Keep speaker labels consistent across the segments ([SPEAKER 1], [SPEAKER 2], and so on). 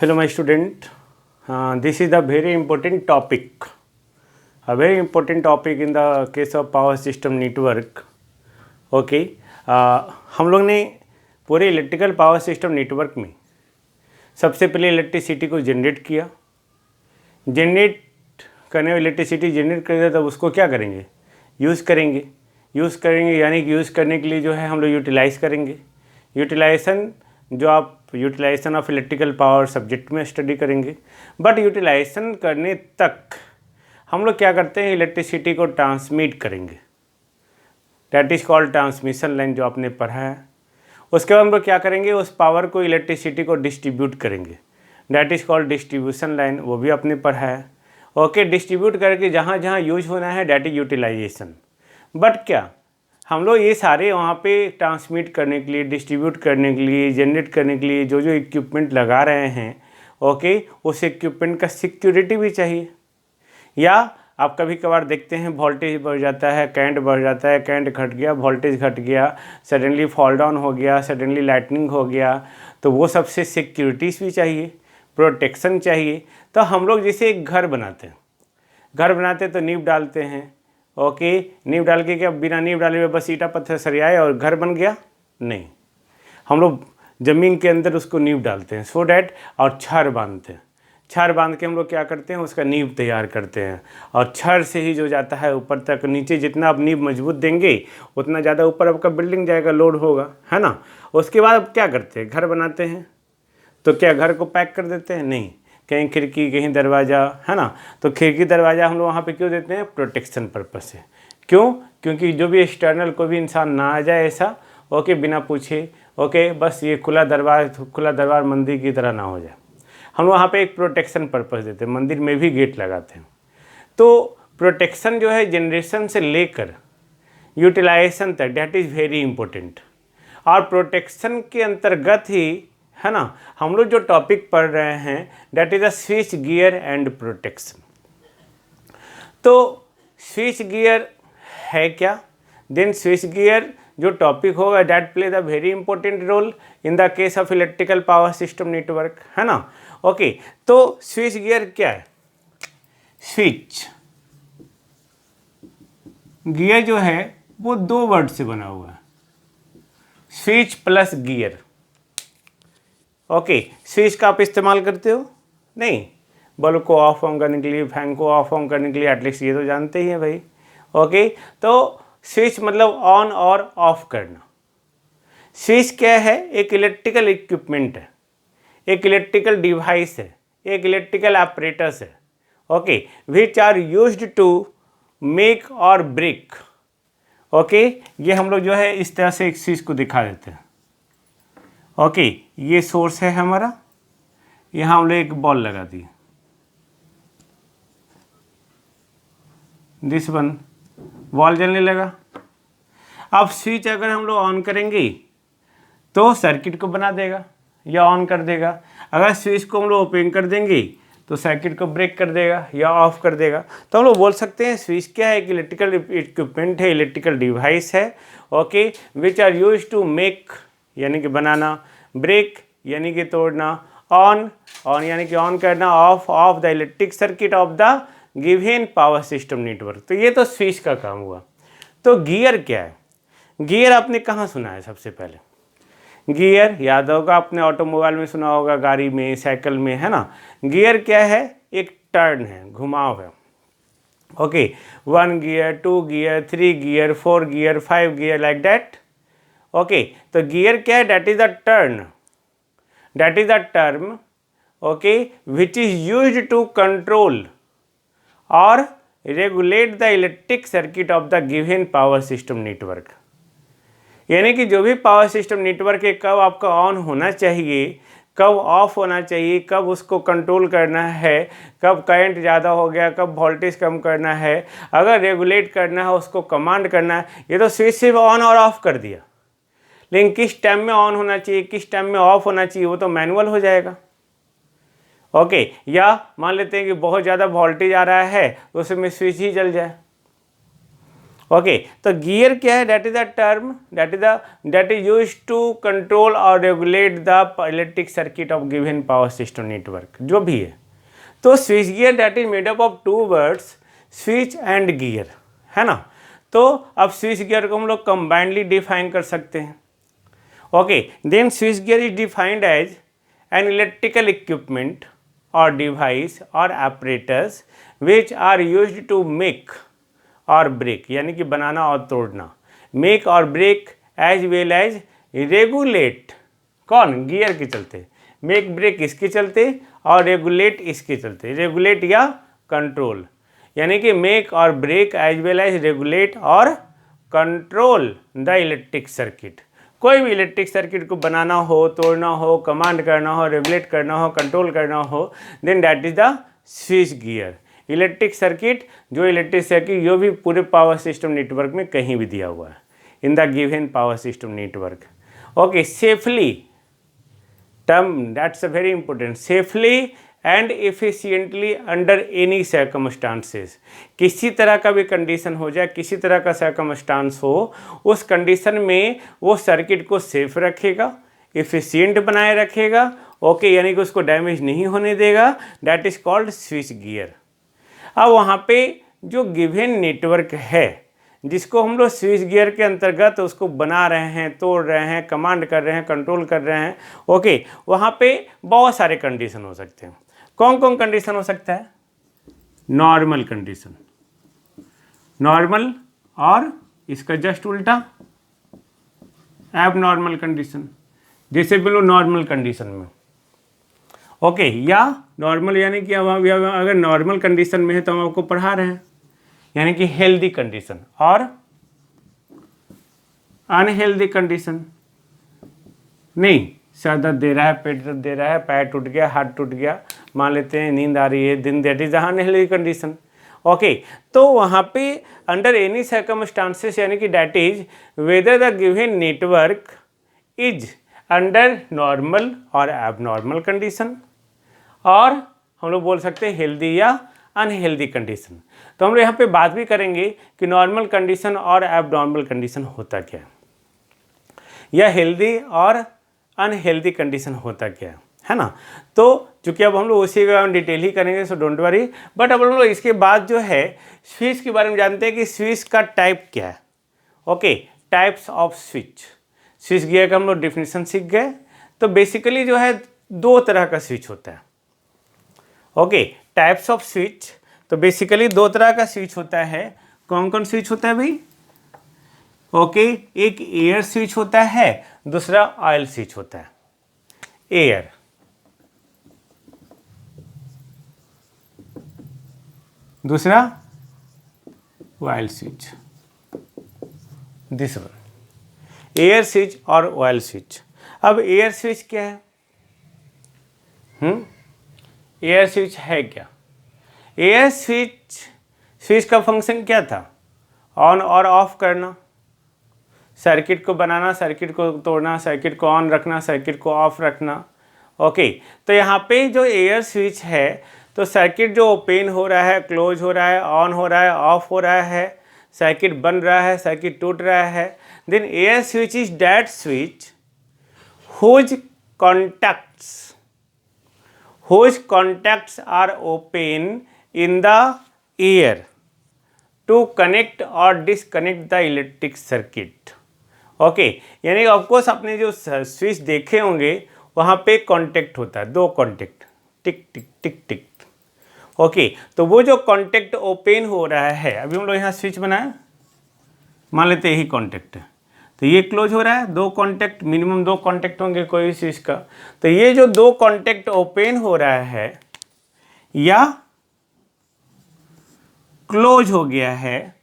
[SPEAKER 1] Hello my student, this is a very important topic, in the case of power system network. Okay, हम लोग ने पूरे electrical power system network में सबसे पहले इलेक्ट्रिसिटी को जनरेट किया। जनरेट करने इलेक्ट्रिसिटी जनरेट करेंगे तब उसको क्या करेंगे, यूज़ करेंगे यानी कि यूज़ करने के लिए जो है हम लोग यूटिलाइज़ करेंगे। यूटिलाइजेशन जो आप utilisation of electrical power subject में स्टडी करेंगे। बट यूटिलाइजेशन करने तक हम लोग क्या करते हैं, इलेक्ट्रिसिटी को ट्रांसमिट करेंगे, that is called transmission line, जो आपने पढ़ा है। उसके बाद हम लोग क्या करेंगे, उस पावर को इलेक्ट्रिसिटी को डिस्ट्रीब्यूट करेंगे, that is called distribution line, वो भी आपने पढ़ा है। ओके, डिस्ट्रीब्यूट करके जहाँ जहाँ यूज होना है दैट इज यूटिलाइजेशन। बट क्या हम लोग ये सारे वहाँ पे ट्रांसमिट करने के लिए, डिस्ट्रीब्यूट करने के लिए, जनरेट करने के लिए जो जो इक्विपमेंट लगा रहे हैं, ओके, उस इक्विपमेंट का सिक्योरिटी भी चाहिए। या आप कभी कभार देखते हैं वोल्टेज बढ़ जाता है, करंट बढ़ जाता है, करंट घट गया, वोल्टेज घट गया, सडनली फॉल डाउन हो गया, सडनली लाइटनिंग हो गया, तो वो सबसे सिक्योरिटीज़ भी चाहिए, प्रोटेक्शन चाहिए। तो हम लोग जैसे एक घर बनाते हैं तो नींव डालते हैं। ओके, नींव डाल के क्या बिना नींव डाले हुए बस ईंटा पत्थर सरियाए और घर बन गया? नहीं, हम लोग ज़मीन के अंदर उसको नींव डालते हैं, सो डैट, और छड़ बांधते हैं। छड़ बांध के हम लोग क्या करते हैं, उसका नींव तैयार करते हैं, और छड़ से ही जो जाता है ऊपर तक। नीचे जितना आप नींव मजबूत देंगे उतना ज़्यादा ऊपर आपका बिल्डिंग जाएगा, लोड होगा, है ना। उसके बाद अब क्या करते हैं, घर बनाते हैं। तो क्या घर को पैक कर देते हैं? नहीं, कहीं खिड़की, कहीं दरवाज़ा, है ना। तो खिड़की दरवाज़ा हम लोग वहाँ पे क्यों देते हैं, प्रोटेक्शन पर्पस से। क्यों? क्योंकि जो भी एक्सटर्नल कोई भी इंसान ना आ जाए ऐसा, ओके, बिना पूछे, ओके, बस ये खुला दरबार मंदिर की तरह ना हो जाए। हम लोग वहाँ पे एक प्रोटेक्शन पर्पस देते हैं, मंदिर में भी गेट लगाते हैं। तो प्रोटेक्शन जो है जनरेशन से लेकर यूटिलाइजेशन तक, डैट इज़ वेरी इंपॉर्टेंट। और प्रोटेक्शन के अंतर्गत ही, है ना, हम लोग जो टॉपिक पढ़ रहे हैं that is a switch gear and protection. तो स्विच गियर है क्या? देन स्विच गियर जो टॉपिक होगा that play the very important role in the case of electrical power system network, है ना। ओके, तो स्विच गियर क्या है? स्विच गियर जो है वो दो वर्ड से बना हुआ है, switch plus gear. Okay, switch का आप इस्तेमाल करते हो? नहीं, बल्ब को ऑफ ऑन करने के लिए, फैन को ऑफ ऑन करने के लिए, एटलीस्ट ये तो जानते ही हैं भाई। ओके, तो स्विच मतलब ऑन और ऑफ करना। स्विच क्या है? एक इलेक्ट्रिकल इक्विपमेंट है, एक इलेक्ट्रिकल डिवाइस है, एक इलेक्ट्रिकल ऑपरेटर्स है, okay, which are used to make और ब्रेक। ओके, ये हम लोग जो है इस तरह से एक स्विच को दिखा देते हैं। ओके, ये सोर्स है हमारा, यहाँ हम लोग एक बॉल लगा दी, दिस वन, बॉल जलने लगा। अब स्विच अगर हम लोग ऑन करेंगे तो सर्किट को बना देगा या ऑन कर देगा। अगर स्विच को हम लोग ओपन कर देंगे तो सर्किट को ब्रेक कर देगा या ऑफ कर देगा। तो हम लोग बोल सकते हैं स्विच क्या है, एक इलेक्ट्रिकल इक्विपमेंट है, इलेक्ट्रिकल डिवाइस है, okay, which are use to make यानी कि बनाना, ब्रेक यानी कि तोड़ना, ऑन यानी कि ऑन करना, of the electric circuit of the given power system network. तो ये तो स्विच का काम हुआ। तो गियर क्या है? गियर आपने कहाँ सुना है? सबसे पहले गियर याद होगा, आपने ऑटोमोबाइल में सुना होगा, गाड़ी में, साइकिल में, है ना। गियर क्या है? एक टर्न है, घुमाव है। Okay, 1 gear, 2 gear, 3 gear, 4 gear, 5 gear, like that. Okay, तो गियर क्या है? That is a turn, that is a term, okay, which is used to control और regulate the electric circuit of the given power system network. यानी कि जो भी power system network है, कब आपका ऑन होना चाहिए, कब ऑफ होना चाहिए, कब उसको कंट्रोल करना है, कब करंट ज़्यादा हो गया, कब वोल्टेज कम करना है, अगर रेगुलेट करना है, उसको कमांड करना है। ये तो स्विच सिर्फ ऑन और ऑफ कर दिया, लेकिन किस टाइम में ऑन होना चाहिए, किस टाइम में ऑफ होना चाहिए, वो तो मैनुअल हो जाएगा। ओके, या मान लेते हैं कि बहुत ज़्यादा वोल्टेज आ रहा है तो उसमें स्विच ही जल जाए। ओके, तो गियर क्या है? That is the term that is use to control और regulate the electric circuit of given power system network, जो भी है। तो switch gear that is made up of 2 words, switch and gear, है ना। तो अब स्विच गियर को हम लोग कंबाइंडली डिफाइन कर सकते हैं। Okay, then switch gear is defined as an electrical equipment और डिवाइस और operators which are used to make और ब्रेक, यानी कि बनाना और तोड़ना, मेक और break as well as regulate, कौन? गियर के चलते, मेक ब्रेक इसके चलते और रेगुलेट इसके चलते, रेगुलेट या कंट्रोल, यानी कि मेक और break as well as regulate और कंट्रोल द इलेक्ट्रिक सर्किट। कोई भी इलेक्ट्रिक सर्किट को बनाना हो, तोड़ना हो, कमांड करना हो, रेगुलेट करना हो, कंट्रोल करना हो, then that is the switch gear. Electric circuit, जो इलेक्ट्रिक सर्किट जो भी पूरे पावर सिस्टम नेटवर्क में कहीं भी दिया हुआ है, इन the given power system network. Okay, safely term, that's a very important, safely and efficiently under any circumstances. किसी तरह का भी कंडीशन हो जाए, किसी तरह का सर्कमस्टांस हो, उस कंडीशन में वो सर्किट को सेफ रखेगा, एफिशिएंट बनाए रखेगा। ओके, यानी कि उसको डैमेज नहीं होने देगा, that is called switch gear. अब वहाँ पे जो गिवन नेटवर्क है, जिसको हम लोग स्विच गियर के अंतर्गत उसको बना रहे हैं, तोड़ रहे हैं, कमांड कर रहे हैं, कंट्रोल कर रहे हैं, ओके, वहाँ पे बहुत सारे कंडीशन हो सकते हैं। कौन कौन कंडीशन हो सकता है? नॉर्मल कंडीशन, नॉर्मल, और इसका जस्ट उल्टा एबनॉर्मल कंडीशन। जैसे बोलो नॉर्मल कंडीशन में, ओके, या नॉर्मल यानी कि अब अगर नॉर्मल कंडीशन में है तो हम आपको पढ़ा रहे हैं, यानी कि हेल्दी कंडीशन और अनहेल्दी कंडीशन। नहीं, सर दर्द दे रहा है, पेट दर्द दे रहा है, पैर टूट गया, हाथ टूट गया, मान लेते हैं नींद आ रही है, दिन, that is unhealthy condition. Okay, तो वहाँ पे अंडर एनी सर्कमस्टांसेस, यानी कि that is whether the given network is under normal और एबनॉर्मल कंडीशन, और हम लोग बोल सकते हैं हेल्दी या अनहेल्दी कंडीशन। तो हम लोग यहाँ पे बात भी करेंगे कि नॉर्मल कंडीशन और एबनॉर्मल कंडीशन होता क्या है, या हेल्दी और अनहेल्दी कंडीशन होता क्या है ना। तो चूंकि अब हम लोग उसी का डिटेल ही करेंगे, सो डोंट वरी। बट अब हम लोग इसके बाद जो है स्विच के बारे में जानते हैं कि स्विच का टाइप क्या है। Okay, types off switch. Switch gear का हम लोग डिफिनेशन सीख गए। तो बेसिकली जो है 2 तरह का स्विच होता है। ओके, टाइप्स ऑफ स्विच, तो बेसिकली 2 तरह का स्विच होता है। कौन कौन स्विच होता है भाई? ओके, एक एयर स्विच होता है, दूसरा ऑयल स्विच होता है। एयर, दूसरा oil switch, this one, air switch और ऑयल स्विच। अब एयर स्विच क्या है? एयर स्विच है क्या? एयर स्विच का फंक्शन क्या था? ऑन और ऑफ करना, सर्किट को बनाना, सर्किट को तोड़ना, सर्किट को ऑन रखना, सर्किट को ऑफ रखना। ओके, तो यहाँ पे जो एयर स्विच है, तो सर्किट जो ओपन हो रहा है, क्लोज हो रहा है, ऑन हो रहा है, ऑफ हो रहा है, सर्किट बन रहा है, सर्किट टूट रहा है, then air switch is that switch whose contacts are open in the air to connect or disconnect the electric circuit। Okay, यानी ऑफकोर्स आपने जो स्विच देखे होंगे वहाँ पे कॉन्टेक्ट होता है, 2 कॉन्टेक्ट, टिक टिक टिक टिक। ओके, तो वो जो कॉन्टेक्ट ओपन हो रहा है, अभी हम लोग यहाँ स्विच बनाए, मान लेते हैं यही कॉन्टेक्ट है, तो ये क्लोज हो रहा है, 2 कॉन्टेक्ट, मिनिमम 2 कॉन्टेक्ट होंगे कोई भी स्विच का। तो ये जो 2 कॉन्टेक्ट ओपन हो रहा है या क्लोज हो गया है,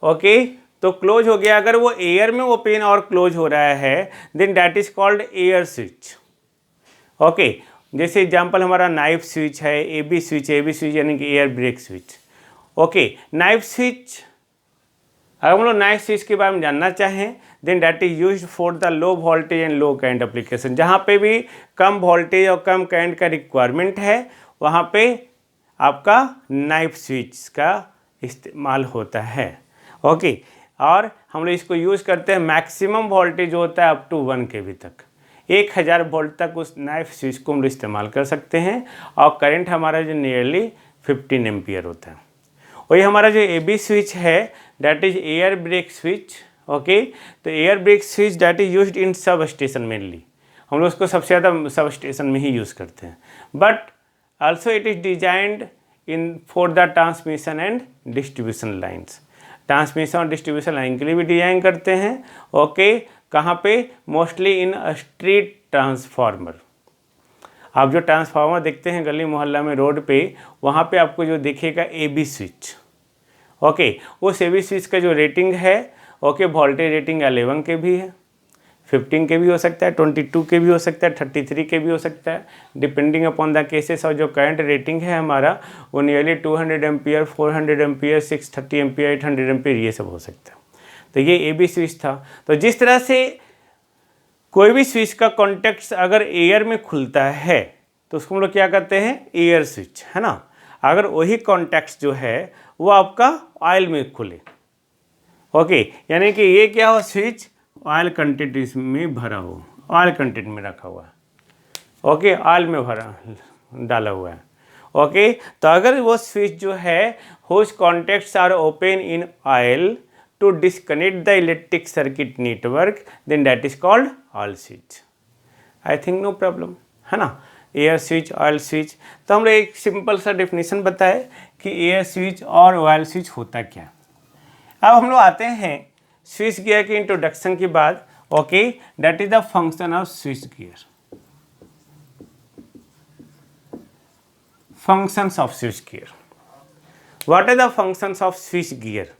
[SPEAKER 1] ओके, तो क्लोज हो गया, अगर वो एयर में ओपन और क्लोज हो रहा है, then that is called air switch. Okay, जैसे एग्जांपल हमारा नाइफ स्विच है, एबी स्विच यानी कि air break switch. Okay, knife switch, अगर हम लोग नाइफ स्विच के बारे में जानना चाहें, then that is used for the low voltage and low current application. जहाँ पे भी कम वोल्टेज और कम करंट का रिक्वायरमेंट है, वहाँ पे आपका नाइफ स्विच का इस्तेमाल होता है। ओके, और हम लोग इसको यूज़ करते हैं, मैक्सिमम वोल्टेज होता है अप टू 1 kV तक, 1000 वोल्ट तक उस नए स्विच को हम लोग इस्तेमाल कर सकते हैं। और करंट हमारा जो नियरली 15 एम्पियर होता है। वही हमारा जो AB स्विच है that is air break switch. Okay, तो air break switch that is used in substation mainly, हम लोग उसको सबसे ज़्यादा सब स्टेशन में ही यूज़ करते हैं। But also it is designed in for the transmission and distribution lines, transmission और डिस्ट्रीब्यूशन लाइन के लिए भी डिजाइन करते हैं। ओके, कहाँ पे? Mostly in street transformer. आप जो ट्रांसफार्मर देखते हैं गली मोहल्ला में, रोड पे, वहाँ पे आपको जो दिखेगा AB स्विच। ओके, उस AB स्विच का जो रेटिंग है, ओके, वोल्टेज रेटिंग 11 के भी है, 15 के भी हो सकता है, 22 के भी हो सकता है, 33 के भी हो सकता है, डिपेंडिंग अपॉन द केसेस। और जो करंट रेटिंग है हमारा वो nearly 200 ampere, 400 ampere, 630 ampere, 800 ampere, ये सब हो सकता है। तो ये AB स्विच था। तो जिस तरह से कोई भी स्विच का कॉन्टेक्ट अगर एयर में खुलता है तो उसको हम लोग क्या कहते हैं? एयर स्विच, है ना। अगर वही कॉन्टेक्ट जो है वो आपका ऑयल में खुले, ओके, यानी कि ये क्या हो, स्विच ऑयल कंटेंट इसमें भरा हो, ऑयल कंटेंट में रखा हुआ है, ओके, ऑयल में भरा डाला हुआ है। ओके, तो अगर वो स्विच जो है whose contacts are open in oil to disconnect the electric circuit network, then that is called oil switch. I think no problem, है ना। एयर स्विच, ऑयल स्विच, तो हम लोग एक सिंपल सा डेफिनेशन बताए कि एयर स्विच और ऑयल स्विच होता क्या। अब हम लोग आते हैं स्विच गियर के इंट्रोडक्शन के बाद। Okay, that is the function of switch gear, functions of switch gear. What are the functions of switch gear?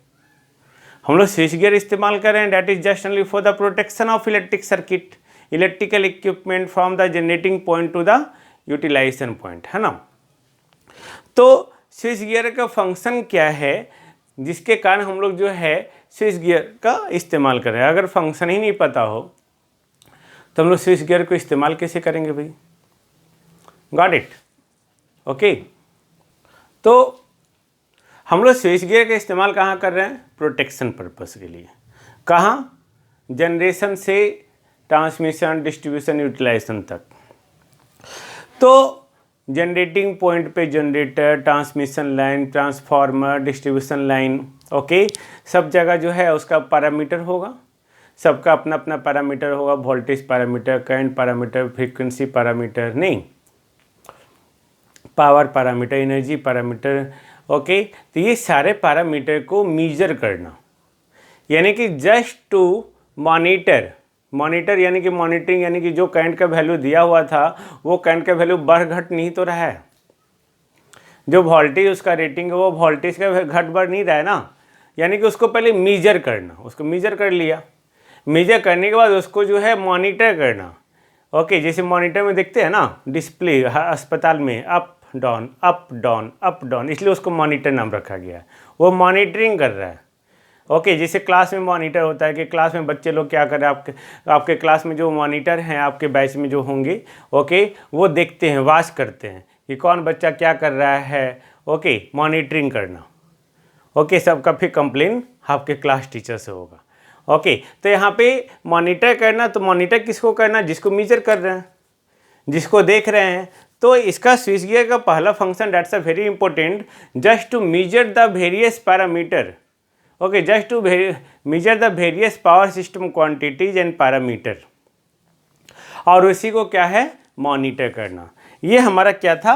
[SPEAKER 1] हम लोग स्विच गियर इस्तेमाल कर रहे हैं that is just only for the protection of electric circuit, electrical equipment from the generating point to the utilisation point, है ना। तो switch gear का फंक्शन क्या है जिसके कारण हम लोग जो है स्विच गियर का इस्तेमाल कर रहे हैं? अगर फंक्शन ही नहीं पता हो तो हम लोग स्विच गियर को इस्तेमाल कैसे करेंगे भाई? Got it? ओके, तो हम लोग स्विच गियर का इस्तेमाल कहाँ कर रहे हैं? प्रोटेक्शन पर्पस के लिए। कहाँ? जनरेशन से ट्रांसमिशन, डिस्ट्रीब्यूशन, यूटिलाइजेशन तक। तो जनरेटिंग पॉइंट पे generator, transmission line, transformer, distribution line, okay, सब जगह जो है उसका पैरामीटर होगा, सबका अपना अपना पैरामीटर होगा, voltage parameter, current parameter, frequency parameter, नहीं, power parameter, energy parameter. Okay, तो ये सारे पैरामीटर को मीजर करना, यानी कि जस्ट टू मॉनिटर यानी कि मॉनिटरिंग, यानी कि जो करंट का वैल्यू दिया हुआ था वो करंट का वैल्यू बढ़ घट नहीं तो रहा है, जो वोल्टेज उसका रेटिंग है वो वोल्टेज का घट बढ़ नहीं रहा है ना, यानी कि उसको पहले मीजर करना, उसको मीजर कर लिया, मीजर करने के बाद उसको जो है मॉनिटर करना। ओके, जैसे मॉनिटर में देखते हैं ना डिस्प्ले अस्पताल में, up down up down up down, इसलिए उसको मॉनिटर नाम रखा गया है। वो मॉनिटरिंग कर रहा है। ओके, जैसे क्लास में मॉनिटर होता है कि क्लास में बच्चे लोग क्या कर रहे हैं, आपके क्लास में जो मॉनिटर हैं आपके बैच में जो होंगे, ओके, वो देखते हैं, वॉच करते हैं कि कौन बच्चा क्या कर रहा है। ओके, मॉनिटरिंग करना। ओके, सबका फिर कंप्लेन आपके क्लास टीचर से होगा। ओके, तो यहाँ पे मॉनिटर करना, तो मॉनिटर किसको करना? जिसको मीजर कर रहे हैं, जिसको देख रहे हैं। तो इसका स्विच गियर का पहला function that's a very important, just to measure the various parameter. Okay, just to measure the various power system quantities and parameter, और उसी को क्या है? मॉनिटर करना। ये हमारा क्या था?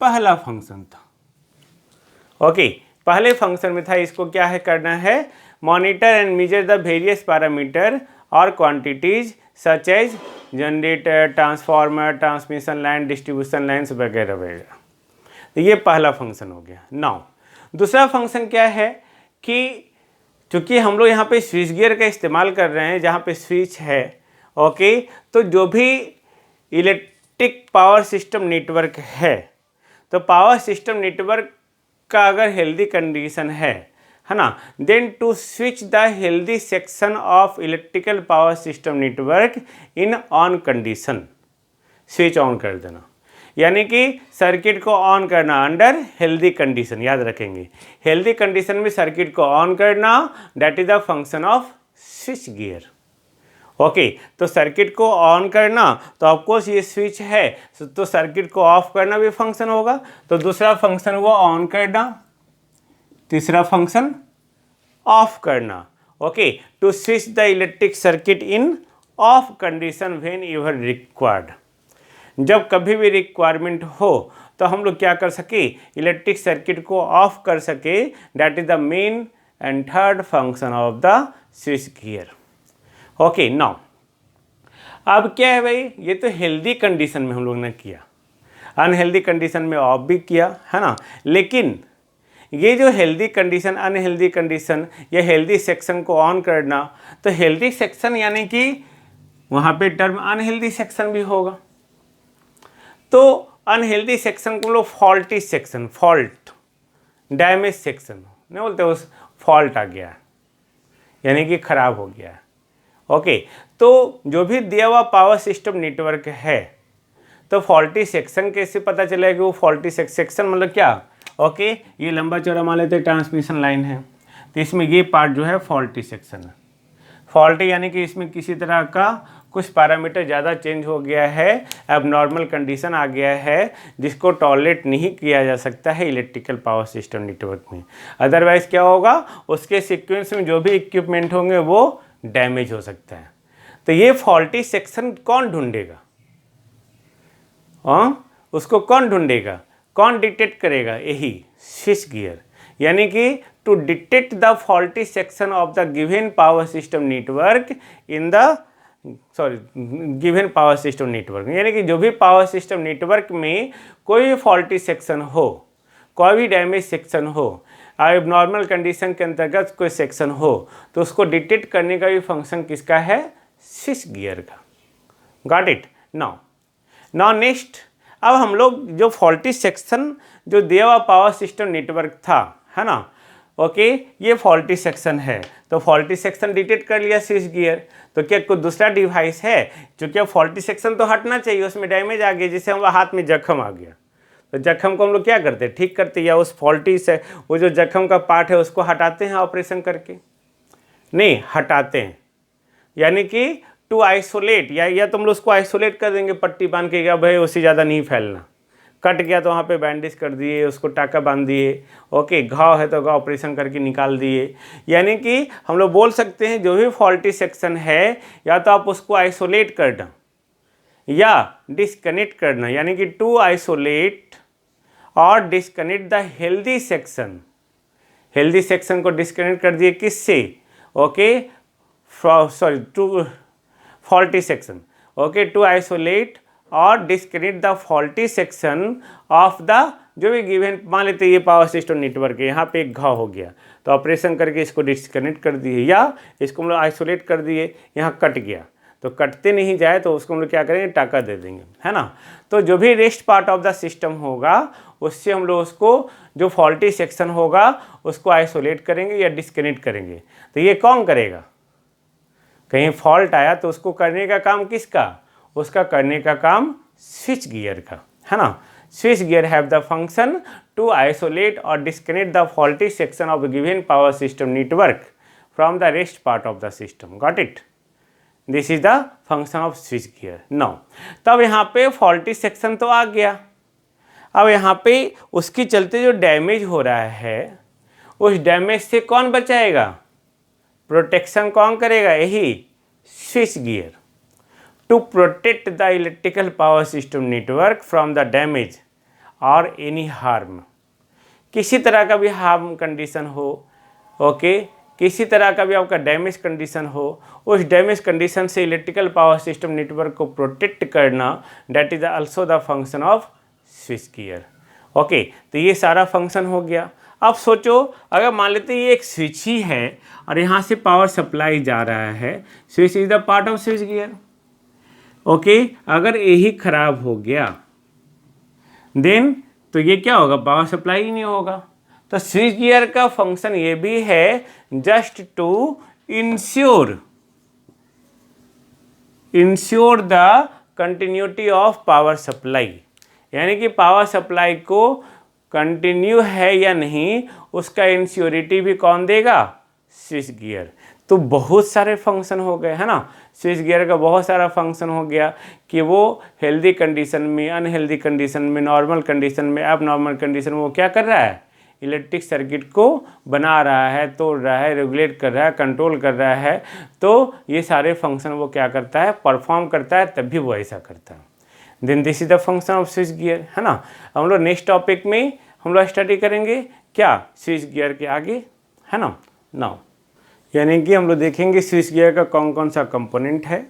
[SPEAKER 1] पहला फंक्शन था। ओके, पहले फंक्शन में था, इसको क्या है करना है? Monitor and measure the various parameter और quantities such as generator, transformer, transmission line, distribution lines वगैरह वगैरह। तो ये पहला फंक्शन हो गया। नाउ दूसरा फंक्शन क्या है कि चूँकि हम लोग यहाँ पे स्विच गियर का इस्तेमाल कर रहे हैं जहाँ पे स्विच है, ओके, तो जो भी इलेक्ट्रिक पावर सिस्टम नेटवर्क है, तो पावर सिस्टम नेटवर्क का अगर हेल्दी कंडीशन है ना, then to switch the healthy section of electrical power system network in on condition, switch on कर देना। यानी कि सर्किट को ऑन करना अंडर हेल्दी कंडीशन, याद रखेंगे हेल्दी कंडीशन में सर्किट को ऑन करना, that is the function of switch gear. Okay, तो सर्किट को ऑन करना तो ऑफकोर्स ये स्विच है, तो सर्किट को ऑफ करना भी फंक्शन होगा। तो दूसरा फंक्शन हुआ ऑन करना, तीसरा फंक्शन ऑफ करना। Okay, to switch the electric circuit in off condition whenever required. जब कभी भी रिक्वायरमेंट हो तो हम लोग क्या कर सके, इलेक्ट्रिक सर्किट को ऑफ कर सके, that is the main and third function of the switch gear. Okay, now अब क्या है भाई, ये तो हेल्दी कंडीशन में हम लोग ने किया, अनहेल्दी कंडीशन में ऑफ भी किया, है ना। लेकिन ये जो हेल्दी कंडीशन, अनहेल्दी कंडीशन, या हेल्दी सेक्शन को ऑन करना, तो हेल्दी सेक्शन यानी कि वहाँ पे टर्म अनहेल्दी सेक्शन भी होगा। तो अनहेल्दी सेक्शन को हम लोग faulty section, fault, damage section नहीं बोलते, उस फॉल्ट आ गया यानी कि खराब हो गया है। ओके, तो जो भी दिया हुआ पावर सिस्टम नेटवर्क है, तो फॉल्टी सेक्शन कैसे पता चलेगा कि वो फॉल्टी सेक्शन मतलब क्या। ओके, ये लंबा चौड़ा मान लेते ट्रांसमिशन लाइन है, तो इसमें ये पार्ट जो है फॉल्टी सेक्शन है। फॉल्टी यानी कि इसमें किसी तरह का कुछ पैरामीटर ज़्यादा चेंज हो गया है, अब नॉर्मल कंडीशन आ गया है, जिसको टॉलरेट नहीं किया जा सकता है इलेक्ट्रिकल पावर सिस्टम नेटवर्क में। अदरवाइज क्या होगा, उसके सीक्वेंस में जो भी इक्विपमेंट होंगे वो डैमेज हो सकता है। तो ये फॉल्टी सेक्शन कौन ढूंढेगा, उसको कौन ढूंढेगा, कौन डिटेक्ट करेगा, यही स्विच गियर। यानी कि to detect the faulty section of the given power system network in the given power system network, यानी कि जो भी पावर सिस्टम नेटवर्क में कोई भी फॉल्टी सेक्शन हो, कोई भी डैमेज सेक्शन हो, अब नॉर्मल कंडीशन के अंतर्गत कोई सेक्शन हो, तो उसको डिटेक्ट करने का भी फंक्शन किसका है, स्विच गियर का। Got it. नाउ नेक्स्ट, अब हम लोग जो फॉल्टी सेक्शन जो दिया हुआ पावर सिस्टम नेटवर्क था, है ना, ओके, ये फॉल्टी सेक्शन है, तो फॉल्टी सेक्शन डिटेक्ट कर लिया स्विच गियर। तो क्या कोई दूसरा डिवाइस है जो क्या फॉल्टी सेक्शन तो हटना चाहिए, उसमें डैमेज आ गया, जैसे हम हाथ में जख्म आ गया, तो जख्म को हम लोग क्या करते हैं, ठीक करते हैं, या उस फॉल्टी से वो जो जख्म का पार्ट है उसको हटाते हैं ऑपरेशन करके, नहीं हटाते हैं, यानी कि टू आइसोलेट, या तुम लोग उसको आइसोलेट कर देंगे पट्टी बांध के, क्या भाई उससे ज़्यादा नहीं फैलना, कट गया तो वहाँ पे बैंडेज कर दिए, उसको टाका बांध दिए, ओके, घाव है तो घाव ऑपरेशन करके निकाल दिए। यानी कि हम लोग बोल सकते हैं जो भी फॉल्टी सेक्शन है, या तो आप उसको आइसोलेट करना या डिस्कनेक्ट करना, यानी कि टू आइसोलेट और disconnect the healthy section. Healthy section को डिस्कनेक्ट कर दिए किससे, okay, to faulty section, okay, to isolate और disconnect the faulty section of the जो भी गिवन, मान लेते ये पावर सिस्टम नेटवर्क है, यहाँ पे एक घाव हो गया तो ऑपरेशन करके इसको डिस्कनेक्ट कर दिए, या इसको हम लोग आइसोलेट कर दिए, यहाँ कट गया तो कटते नहीं जाए तो उसको हम लोग क्या करेंगे, टाका दे देंगे, है ना। तो जो भी rest part of the system होगा उससे हम लोग उसको जो फॉल्टी सेक्शन होगा उसको आइसोलेट करेंगे या डिस्कनेक्ट करेंगे। तो ये कौन करेगा, कहीं फॉल्ट आया तो उसको करने का काम किसका, उसका करने का काम स्विच गियर का, है ना। Switch gear have the function to isolate और disconnect the faulty section of given power system network from the rest part of the system. Got it, this is the function of switch gear. Now तब यहाँ पे faulty section तो आ गया, अब यहाँ पे उसके चलते जो डैमेज हो रहा है उस डैमेज से कौन बचाएगा, प्रोटेक्शन कौन करेगा, यही switch gear. To protect the electrical power system network from the damage और एनी हार्म, किसी तरह का भी हार्म कंडीशन हो, ओके, किसी तरह का भी आपका डैमेज कंडीशन हो, उस डैमेज कंडीशन से इलेक्ट्रिकल पावर सिस्टम नेटवर्क को प्रोटेक्ट करना, that is also the function of switch gear. Okay, तो ये सारा फंक्शन हो गया। अब सोचो, अगर मान लेते ये एक स्विच ही है और यहाँ से पावर सप्लाई जा रहा है, switch is the part of switch gear, okay, अगर यही खराब हो गया देन तो ये क्या होगा, पावर सप्लाई ही नहीं होगा। तो स्विच गियर का फंक्शन ये भी है, just to ensure the continuity of power supply, यानी कि पावर सप्लाई को कंटिन्यू है या नहीं उसका इंश्योरिटी भी कौन देगा, स्विच गियर। तो बहुत सारे फंक्शन हो गए है ना, स्विच गियर का बहुत सारा फंक्शन हो गया कि वो हेल्दी कंडीशन में, अनहेल्दी कंडीशन में, नॉर्मल कंडीशन में, अब नॉर्मल कंडीशन में वो क्या कर रहा है, इलेक्ट्रिक सर्किट को बना रहा है, तोड़ रहा है, रेगुलेट कर रहा है, कंट्रोल कर रहा है। तो ये सारे फंक्शन वो क्या करता है, परफॉर्म करता है, तब भी वो ऐसा करता है। Then this is the function of switch gear, है ना। हम लोग नेक्स्ट टॉपिक में हम लोग स्टडी करेंगे क्या, स्विच गियर के आगे, है ना। नाउ यानी कि हम लोग देखेंगे स्विच गियर का कौन कौन सा कंपोनेंट है,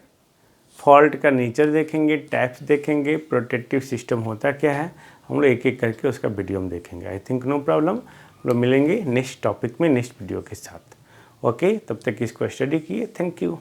[SPEAKER 1] फॉल्ट का नेचर देखेंगे, टाइप्स देखेंगे, प्रोटेक्टिव सिस्टम होता क्या है, हम लोग एक एक करके उसका वीडियो में देखेंगे। I think no problem. हम लोग मिलेंगे नेक्स्ट टॉपिक में नेक्स्ट वीडियो के साथ। ओके, तब तक इसको स्टडी किए। Thank you.